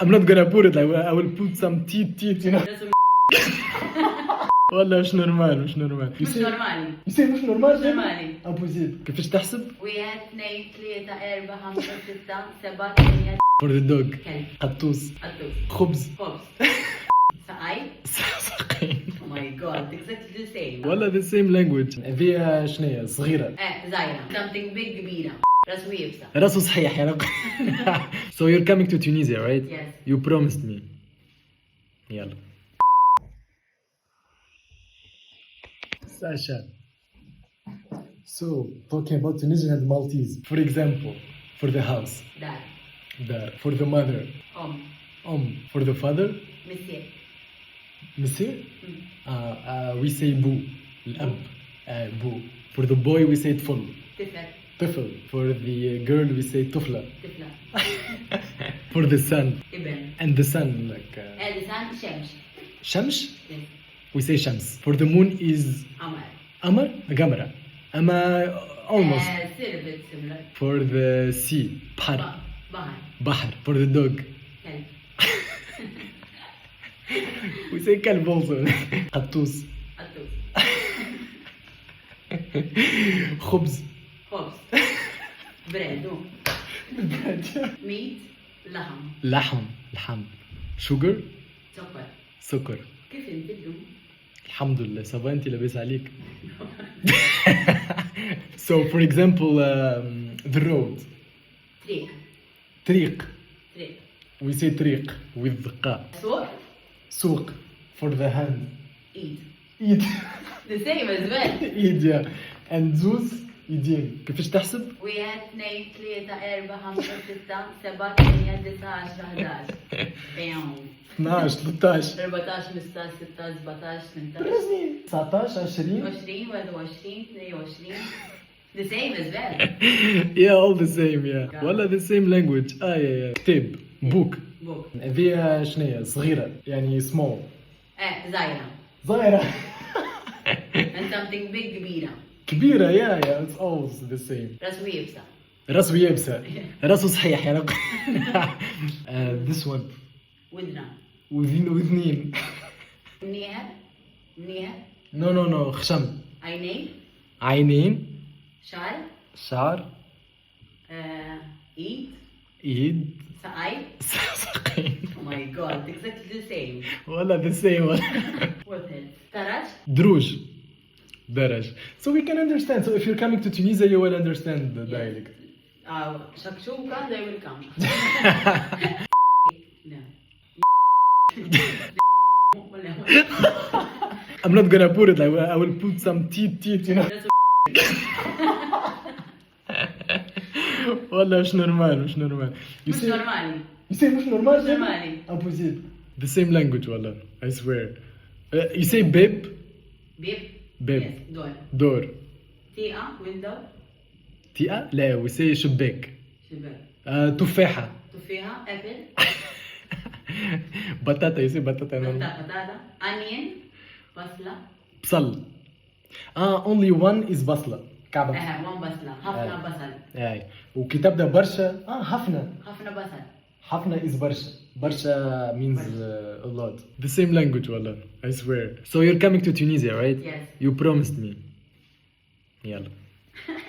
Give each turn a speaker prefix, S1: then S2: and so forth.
S1: I'm not gonna put it like I will put some teeth, you know. والله مش نورمال مش نورمال.
S2: مش نورمالي.
S1: يصير مش نورمال.
S2: مش نورمالي.
S1: أبوزيد. كيفاش تحسب؟
S2: 1 2 3 4 5 6 7 8
S1: For the dog.
S2: كلب.
S1: قطوس.
S2: قطوس.
S1: خبز.
S2: خبز. سقاي.
S1: ساقين.
S2: Oh my god, exactly the same.
S1: والله the same language. فيها شنية صغيرة.
S2: زايرة. Something big كبيرة. راس ويبسة.
S1: راسه صحيح يا So you're coming to Tunisia, right?
S2: Yes.
S1: You promised me. يلا. Sasha. So, talking about Tunisian and Maltese. For example, for the house.
S2: دار.
S1: Dar. For the mother. For the father.
S2: مسير.
S1: Monsieur? We say boo. الأب. Boo. For the boy we say طفل.
S2: طفل.
S1: طفل. For the girl we say طفلة.
S2: طفلة.
S1: For the sun.
S2: ابن.
S1: And the sun like.
S2: لسان شمس.
S1: شمس?
S2: Yes.
S1: We say shams. For the moon is
S2: قمر.
S1: Amar? Gamera. Almost.
S2: سيرفت similar.
S1: For the sea. Bahar.
S2: بحر.
S1: Bahar. For the dog.
S2: كلب.
S1: We say kalb also. قطوس.
S2: قطوس.
S1: خبز.
S2: خبز. بريد. ميت. لحم.
S1: لحم. Sugar.
S2: سكر.
S1: سكر.
S2: كيف نبدو؟
S1: الحمد لله صبا انت لاباس عليك. So for example the road.
S2: طريق.
S1: طريق. We say طريق with the qa. سوق. For the hand.
S2: ايد. The same as well.
S1: ايد yeah. And زوز يدين. كيفاش تحسب؟
S2: 1 2 3 4 5 6 7 8 9 10 11
S1: 12 13
S2: 14 15 16 17 18
S1: 19 20
S2: 20 21 22 The same as well.
S1: Yeah, all the same yeah. والله the same language. yeah. كتاب. book. فيها شنية صغيرة يعني small.
S2: زايرة.
S1: صغيرة.
S2: And something big كبيرة.
S1: كبيرة yeah it's always the same.
S2: راس ويبسة.
S1: راسه يابسة. راسه صحيح يا رب. This one.
S2: ودنا.
S1: وذنين.
S2: منيها.
S1: No خشم. عينين. شعر. ايد. ساقين.
S2: Oh my god, exactly the same.
S1: والله the same.
S2: What else?
S1: دروج. درج. So we can understand. So if you're coming to Tunisia, you will understand the dialect.
S2: شكشوكة they will come. No.
S1: I'm not gonna put it like I will put some teeth, you know. والله مش نورمال مش نورمال.
S2: مش نورمالي.
S1: يصير مش نورمال.
S2: مش نورمالي.
S1: Opposite. The same language والله. I swear. You say babe. Babe.
S2: Yes,
S1: door.
S2: تيئة window.
S1: تيئة؟ لا we say شباك. تفاحة.
S2: تفاحة apple.
S1: بطاطا you say بطاطا.
S2: بطاطا. onion.
S1: بصل. only one is بصلة. كعبة.
S2: one بصلة. حفنة بصل.
S1: وكتابة برشا. حفنة.
S2: حفنة بصل.
S1: حفنة is برشا. برشا means a lot. The same language والله. I swear. So you're coming to Tunisia, right?
S2: Yes.
S1: You promised me. يلا.